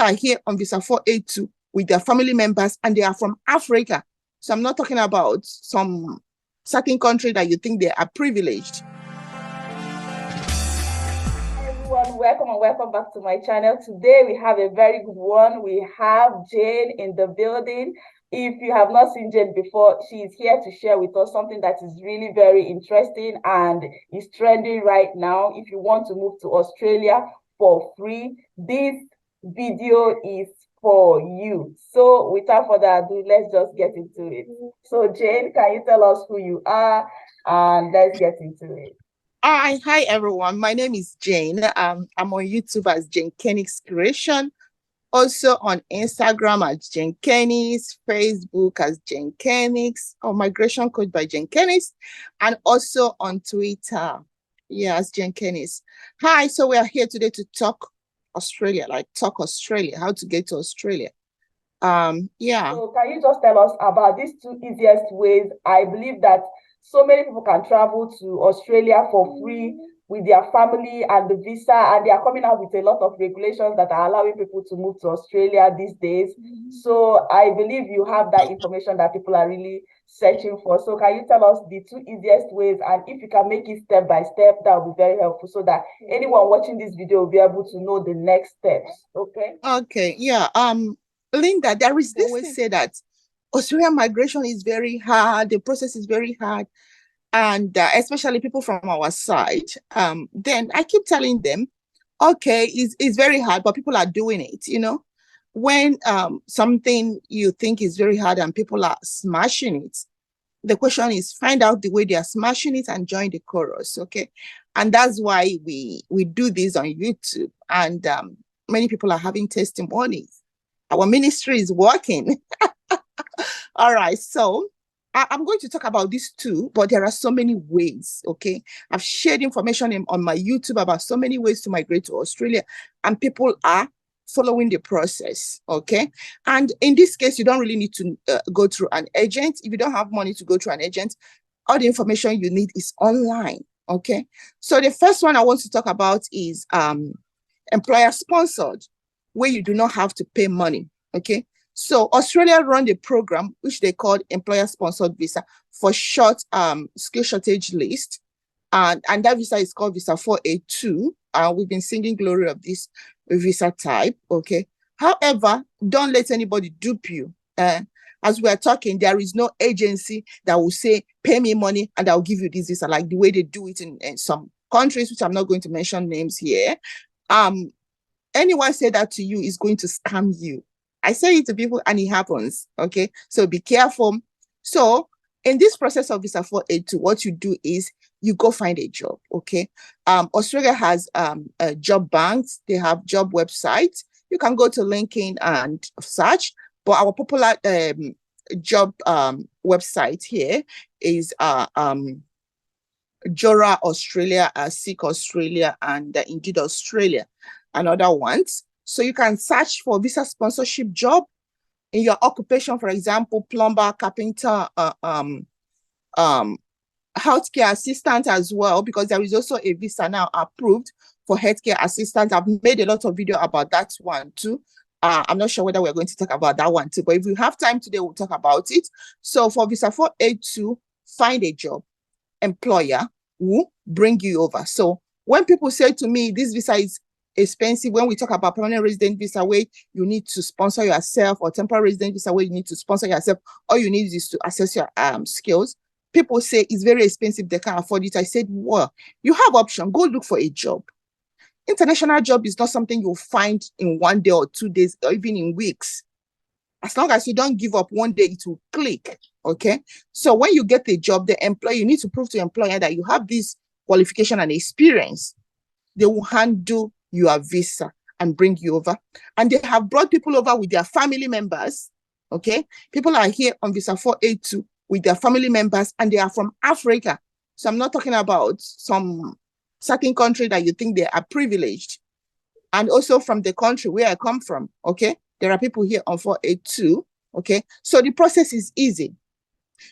are here on visa 482 with their family members and they are from Africa. So I'm not talking about some certain country that you think they are privileged. Hi everyone, welcome and welcome back to my channel. Today we have a very good one. We have Jane in the building. If you have not seen Jane before, she is here to share with us something that is really very interesting and is trending right now. If you want to move to Australia for free, this video is for you. So without further ado, let's just get into it. So Jane, can you tell us who you are? And let's get into it. Hi everyone. My name is Jane. I'm on YouTube as Jane Kenix Creation. Also on Instagram as Jane Kenix, Facebook as Jane Kenix, or Migration Coach by Jane Kenix, and also on Twitter, as Jane Kenix. Hi, so we are here today to talk Australia, talk Australia, how to get to Australia. So can you just tell us about these two easiest ways? I believe that so many people can travel to Australia for free with their family and the visa, and they are coming out with a lot of regulations that are allowing people to move to Australia these days. So I believe you have that information that people are really searching for. So can you tell us the two easiest ways, and if you can make it step by step, that will be very helpful so that anyone watching this video will be able to know the next steps. Okay, Lynda, there is this always say that Australian migration is very hard, the process is very hard, and especially people from our side. Then I keep telling them, okay, it's very hard, but people are doing it, When something you think is very hard and people are smashing it, the question is find out the way they are smashing it and join the chorus, okay? And that's why we do this on YouTube, and many people are having testimonies. Our ministry is working. All right, so I'm going to talk about these two, but there are so many ways, okay? I've shared information on my YouTube about so many ways to migrate to Australia, and people are following the process, okay? And in this case, you don't really need to go through an agent. If you don't have money to go through an agent, all the information you need is online, okay? So the first one I want to talk about is employer-sponsored, where you do not have to pay money, okay? So Australia run the program, which they call employer-sponsored visa for short skill shortage list. And that visa is called visa 482. We've been singing glory of this visa type, okay? However, don't let anybody dupe you. As we are talking, there is no agency that will say, pay me money and I'll give you this visa, like the way they do it in some countries, which I'm not going to mention names here. Anyone say that to you is going to scam you. I say it to people and it happens, okay? So be careful. So in this process of visa 482, what you do is you go find a job, okay? Australia has job banks. They have job websites. You can go to LinkedIn and search, but our popular job website here is Jora Australia, Seek Australia, and Indeed Australia, and other ones. So you can search for visa sponsorship job in your occupation, for example, plumber, carpenter, healthcare assistant as well, because there is also a visa now approved for healthcare assistants. I've made a lot of video about that one too. I'm not sure whether we're going to talk about that one too, but if we have time today, we'll talk about it. So for visa 482, find a job. Employer will bring you over. So when people say to me, this visa is expensive, when we talk about permanent resident visa where you need to sponsor yourself, or temporary resident visa where you need to sponsor yourself, all you need is to assess your skills. People say it's very expensive, they can't afford it. I said, well, you have option, go look for a job. International job is not something you'll find in 1 day or 2 days or even in weeks. As long as you don't give up, one day it will click, okay? So when you get a job, the employer, you need to prove to the employer that you have this qualification and experience. They will handle your visa and bring you over. And they have brought people over with their family members, okay? People are here on visa 482 with their family members, and they are from Africa. So I'm not talking about some certain country that you think they are privileged. And also from the country where I come from, okay? There are people here on 482, okay? So the process is easy.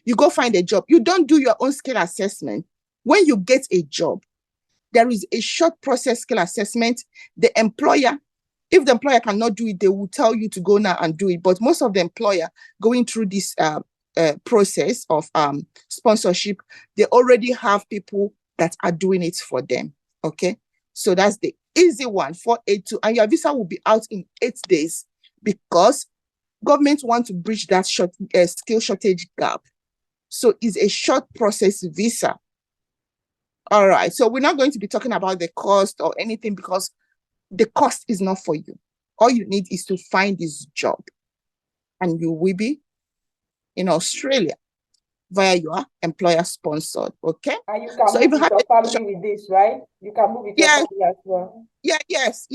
You go find a job. You don't do your own skill assessment. When you get a job, there is a short process skill assessment. The employer If the employer cannot do it, they will tell you to go now and do it. But most of the employer going through this process of sponsorship, they already have people that are doing it for them. Okay, so that's the easy one, 482, and your visa will be out in 8 days because government want to bridge that skill shortage gap. So it's a short process visa. All right, so we're not going to be talking about the cost or anything because the cost is not for you. All you need is to find this job and you will be in Australia via your employer sponsored, okay? And you can move with your family with this, right? You can move with your family as well. Yeah, yes.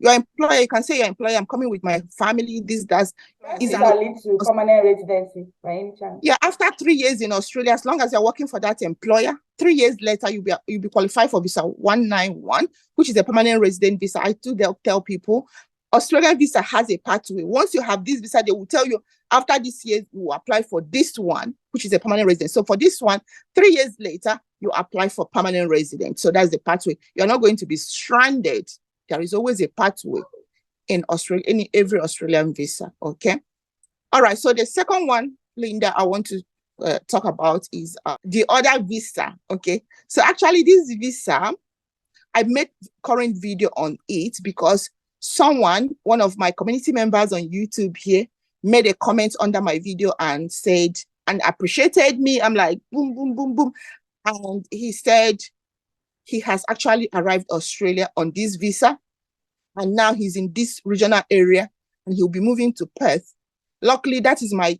Your employer, you can say your employer, I'm coming with my family, this does. Is that lead to permanent residency by any chance? Yeah, after 3 years in Australia, as long as you're working for that employer, 3 years later, you'll be qualified for visa 191, which is a permanent resident visa. I do tell people, Australian visa has a pathway. Once you have this visa, they will tell you after this year, you will apply for this one, which is a permanent resident. So for this one, 3 years later, you apply for permanent resident. So that's the pathway. You're not going to be stranded. There is always a pathway in Australia, in every Australian visa, okay? All right, so the second one, Lynda, I want to talk about is the other visa, okay? So actually this visa, I made current video on it because one of my community members on YouTube here made a comment under my video and said, and appreciated me. I'm like, boom, boom, boom, boom. And he said he has actually arrived Australia on this visa. And now he's in this regional area and he'll be moving to Perth. Luckily, that is my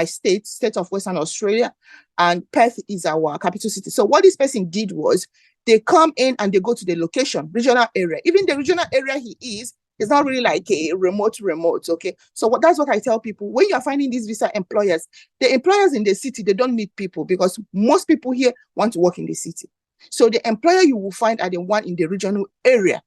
state of Western Australia, and Perth is our capital city. So what this person did was they come in and they go to the location, regional area. Even the regional area he is not really like a remote, okay? So that's what I tell people. When you're finding these visa employers, the employers in the city, they don't need people because most people here want to work in the city. So the employer you will find are the one in the regional area.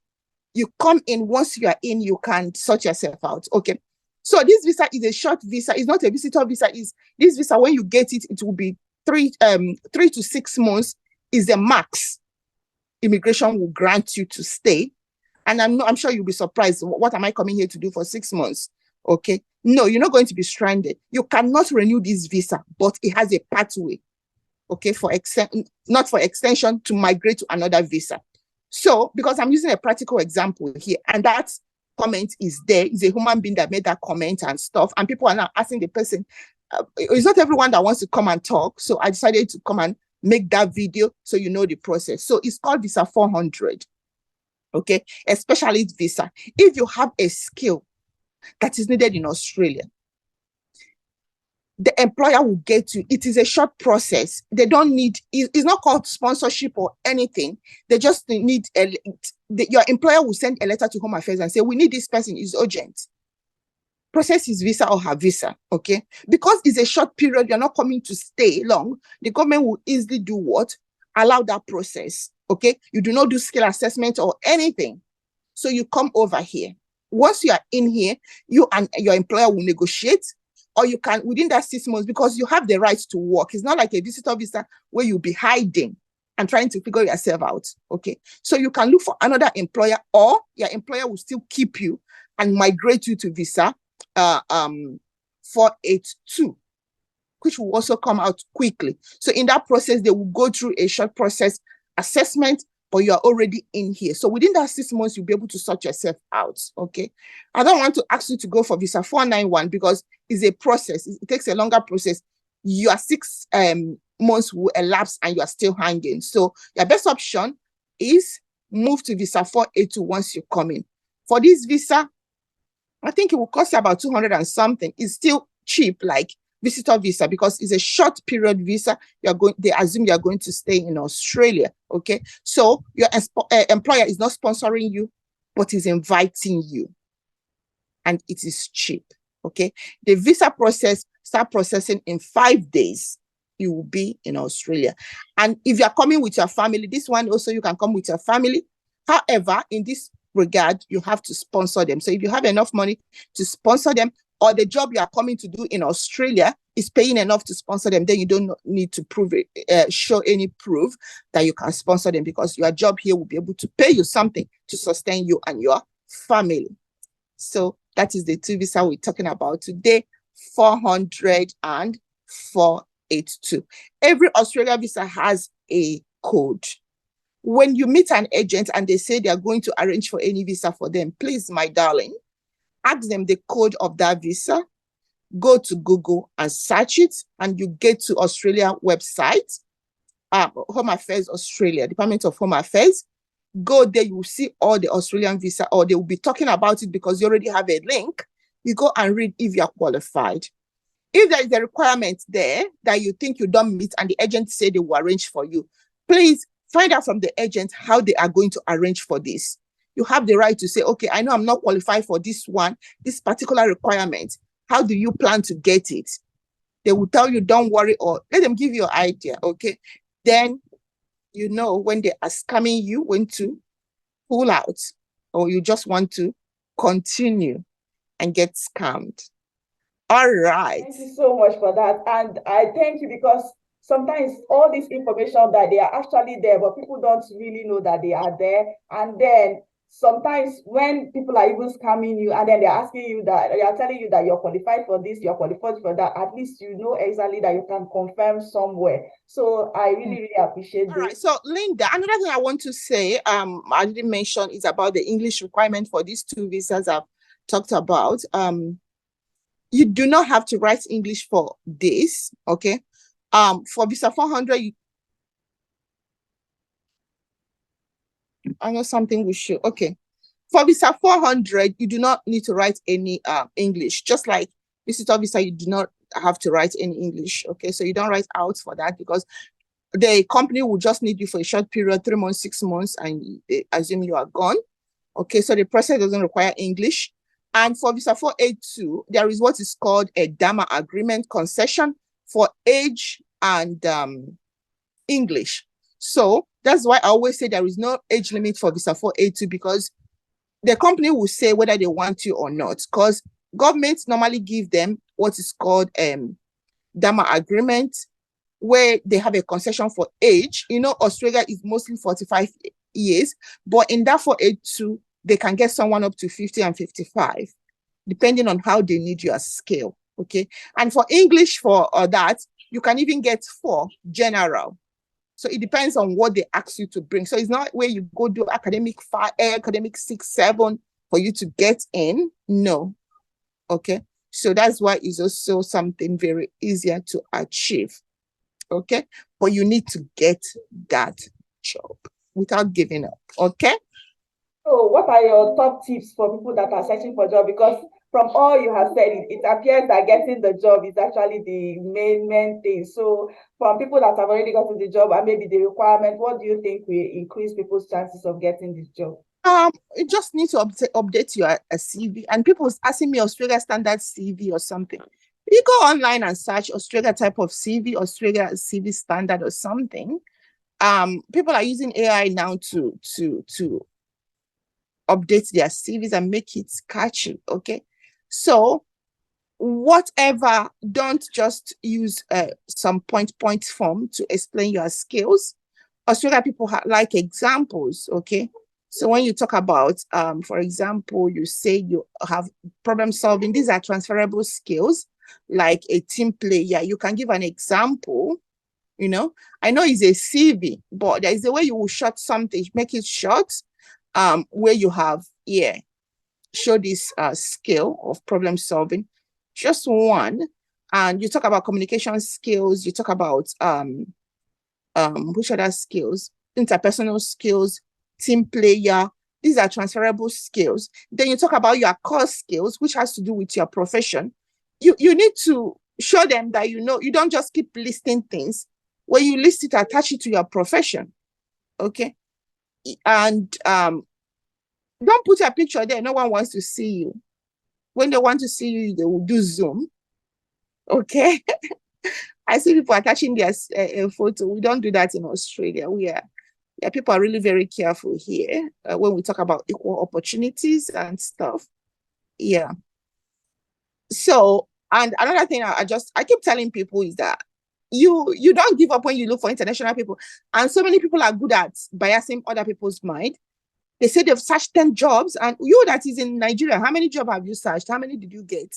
You come in, once you are in, you can sort yourself out, okay? So this visa is a short visa. It's not a visitor visa. This visa, when you get it, it will be 3 to 6 months is the max immigration will grant you to stay. And I'm sure you'll be surprised. What am I coming here to do for 6 months? Okay. No, you're not going to be stranded. You cannot renew this visa, but it has a pathway, okay, not for extension, to migrate to another visa. So, because I'm using a practical example here, and that comment is there, is a human being that made that comment and stuff, and people are now asking the person, it's not everyone that wants to come and talk, so I decided to come and make that video so you know the process. So it's called visa 400, okay, a specialist visa. If you have a skill that is needed in Australia, the employer will get you. It is a short process. They don't need, it's not called sponsorship or anything. They just need, your employer will send a letter to Home Affairs and say, we need this person, it's urgent. Process his visa or her visa, okay? Because it's a short period, you're not coming to stay long, the government will easily do what? Allow that process, okay? You do not do skill assessment or anything. So you come over here. Once you are in here, you and your employer will negotiate, or you can, within that 6 months, because you have the right to work. It's not like a visitor visa where you'll be hiding and trying to figure yourself out, okay? So you can look for another employer, or your employer will still keep you and migrate you to visa 482, which will also come out quickly. So in that process, they will go through a short process assessment, but you are already in here. So within that 6 months, you'll be able to sort yourself out, okay? I don't want to ask you to go for visa 491 because it's a process. It takes a longer process. Your 6 months will elapse and you are still hanging. So your best option is move to visa 482 once you come in. For this visa, I think it will cost you about 200 and something. It's still cheap, like visitor visa, because it's a short period visa. They assume you're going to stay in Australia, okay? So your employer is not sponsoring you, but is inviting you, and it is cheap, okay? The visa process start processing in 5 days. You will be in Australia. And if you're coming with your family, this one also you can come with your family. However, in this regard, you have to sponsor them. So if you have enough money to sponsor them, or the job you are coming to do in Australia is paying enough to sponsor them, then you don't need to show any proof that you can sponsor them, because your job here will be able to pay you something to sustain you and your family. So that is the two visa we're talking about today, 400 and 482. Every Australia visa has a code. When you meet an agent and they say they are going to arrange for any visa for them, please, my darling, ask them the code of that visa. Go to Google and search it, and you get to Australia website, Home Affairs Australia, Department of Home Affairs. Go there, you will see all the Australian visa, or they will be talking about it because you already have a link. You go and read if you are qualified. If there is a requirement there that you think you don't meet and the agent say they will arrange for you, please find out from the agent how they are going to arrange for this. You have the right to say, okay, I know I'm not qualified for this one, this particular requirement. How do you plan to get it? They will tell you, don't worry, or let them give you an idea, okay? Then you know when they are scamming you, when to pull out, or you just want to continue and get scammed. All right. Thank you so much for that. And I thank you because sometimes all this information that they are actually there, but people don't really know that they are there. And then sometimes when people are even scamming you and then they're asking you that, they are telling you that you're qualified for this, you're qualified for that, at least you know exactly that you can confirm somewhere. So I really appreciate this. All right. So Lynda, another thing I want to say, I didn't mention is about the English requirement for these two visas I've talked about. You do not have to write English for this, okay? For visa 400, I know something we should, okay. For visa 400, you do not need to write any English. Just like visitor visa, you do not have to write any English, okay? So you don't write out for that because the company will just need you for a short period, 3 months, 6 months, and they assume you are gone, okay? So the process doesn't require English. And for visa 482, there is what is called a DAMA agreement concession for age and English. So that's why I always say there is no age limit for visa 482 because the company will say whether they want you or not, because governments normally give them what is called DAMA agreement, where they have a concession for age. You know, Australia is mostly 45 years, but in that 482, they can get someone up to 50 and 55, depending on how they need your skill, okay? And for English, for that, you can even get 4 general. So it depends on what they ask you to bring. So it's not where you go do academic 5, academic 6, 7 for you to get in. No, okay? So that's why it's also something very easier to achieve, okay? But you need to get that job without giving up, okay? So what are your top tips for people that are searching for a job? Because from all you have said, it appears that getting the job is actually the main thing. So from people that have already gotten the job and maybe the requirement, what do you think will increase people's chances of getting this job? You just need to update your CV. And people asking me Australia standard CV or something. You go online and search Australia type of CV, Australia CV standard or something. People are using AI now to update their CVs and make it catchy, okay? So whatever, don't just use some point form to explain your skills. Australia people like examples, okay? So when you talk about, for example, you say you have problem solving, these are transferable skills, like a team player. You can give an example, you know? I know it's a CV, but there is a way you will short something, make it short, where you have, show this skill of problem solving, just one. And you talk about communication skills, you talk about which other skills, interpersonal skills, team player. These are transferable skills. Then you talk about your core skills, which has to do with your profession. You need to show them that you know, you don't just keep listing things. When you list it, attach it to your profession, okay? And don't put a picture there. No one wants to see you. When they want to see you, they will do Zoom, okay? I see people attaching their photo. We don't do that in Australia. People are really very careful here when we talk about equal opportunities and stuff. Yeah. So, and another thing I keep telling people is that you don't give up when you look for international people. And so many people are good at biasing other people's mind. They say they've searched 10 jobs, and you that is in Nigeria, how many jobs have you searched? How many did you get?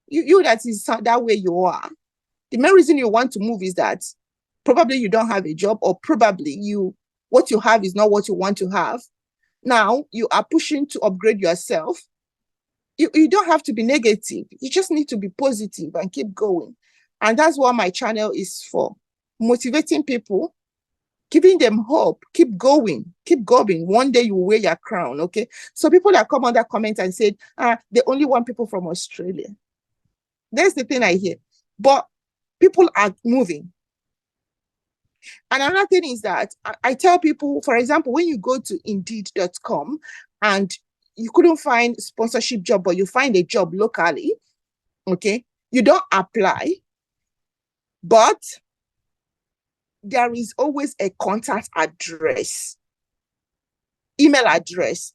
You that is that way you are. The main reason you want to move is that probably you don't have a job, or probably what you have is not what you want to have. Now you are pushing to upgrade yourself. You don't have to be negative. You just need to be positive and keep going. And that's what my channel is for. Motivating people, giving them hope. Keep going. Keep going. One day you will wear your crown, okay? So people that come on that comment and said, they only want people from Australia. That's the thing I hear. But people are moving. And another thing is that I tell people, for example, when you go to Indeed.com and you couldn't find sponsorship job, but you find a job locally, okay, you don't apply, but there is always a contact address, email address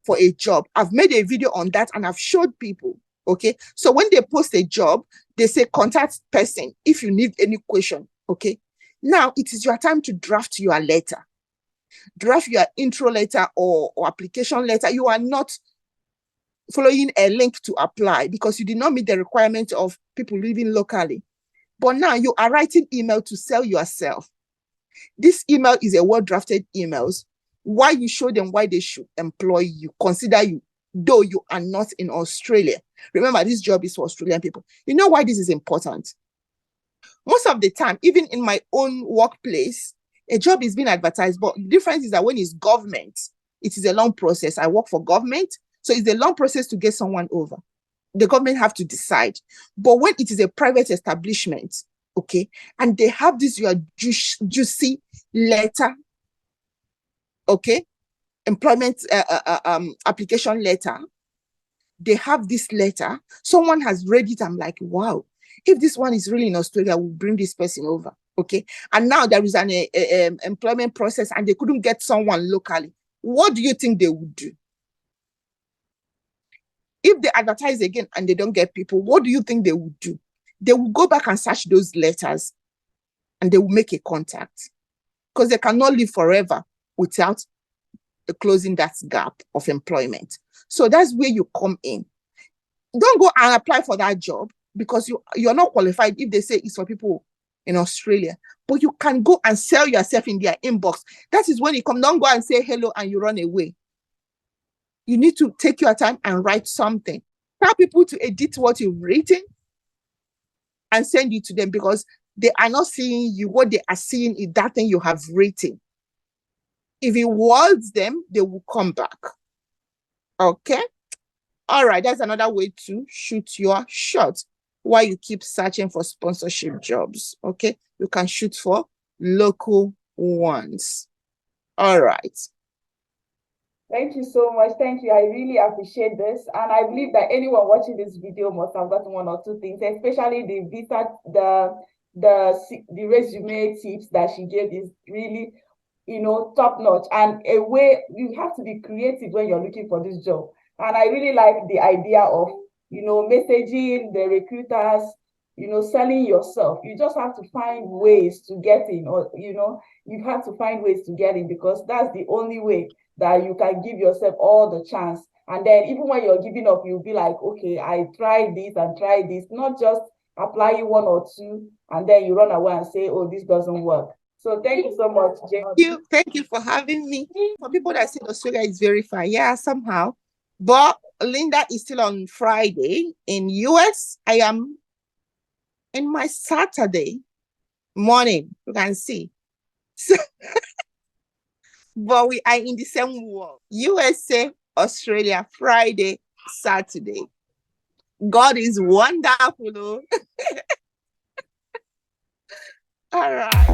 for a job. I've made a video on that and I've showed people, okay? So when they post a job, they say contact person if you need any question, okay? Now it is your time to draft your letter. Draft your intro letter or application letter. You are not following a link to apply because you did not meet the requirements of people living locally. But now you are writing email to sell yourself. This email is a well-drafted emails. Why you show them why they should employ you, consider you, though you are not in Australia. Remember, this job is for Australian people. You know why this is important? Most of the time, even in my own workplace, a job is being advertised, but the difference is that when it's government, it is a long process. I work for government, so it's a long process to get someone over. The government have to decide. But when it is a private establishment, okay, and they have this your juicy letter, okay, employment application letter, they have this letter, someone has read it, I'm like, wow, if this one is really in Australia, we'll bring this person over, okay? And now there is an employment process and they couldn't get someone locally. What do you think they would do? If they advertise again and they don't get people, what do you think they would do? They will go back and search those letters and they will make a contact because they cannot live forever without closing that gap of employment. So that's where you come in. Don't go and apply for that job because you're not qualified if they say it's for people in Australia. But you can go and sell yourself in their inbox. That is when you come. Don't go and say hello and you run away. You need to take your time and write something. Tell people to edit what you've written and send it to them because they are not seeing you. What they are seeing is that thing you have written. If it wards them, they will come back. Okay? All right, that's another way to shoot your shot while you keep searching for sponsorship jobs. Okay? You can shoot for local ones. All right. Thank you so much. Thank you. I really appreciate this. And I believe that anyone watching this video must have gotten one or two things, especially the visa, the resume tips that she gave is really, top notch. And a way you have to be creative when you're looking for this job. And I really like the idea of, messaging the recruiters, selling yourself. You just have to find ways to get in, or, you have to find ways to get in because that's the only way that you can give yourself all the chance. And then even when you're giving up, you'll be like, okay, I tried this and tried this, not just applying one or two, and then you run away and say, oh, this doesn't work. So thank you so much, Jane. Thank you for having me. For people that say Australia is very far, yeah, somehow. But Lynda is still on Friday in US. I am in my Saturday morning. You can see. So, but we are in the same world. USA, Australia, Friday, Saturday. God is wonderful. All right.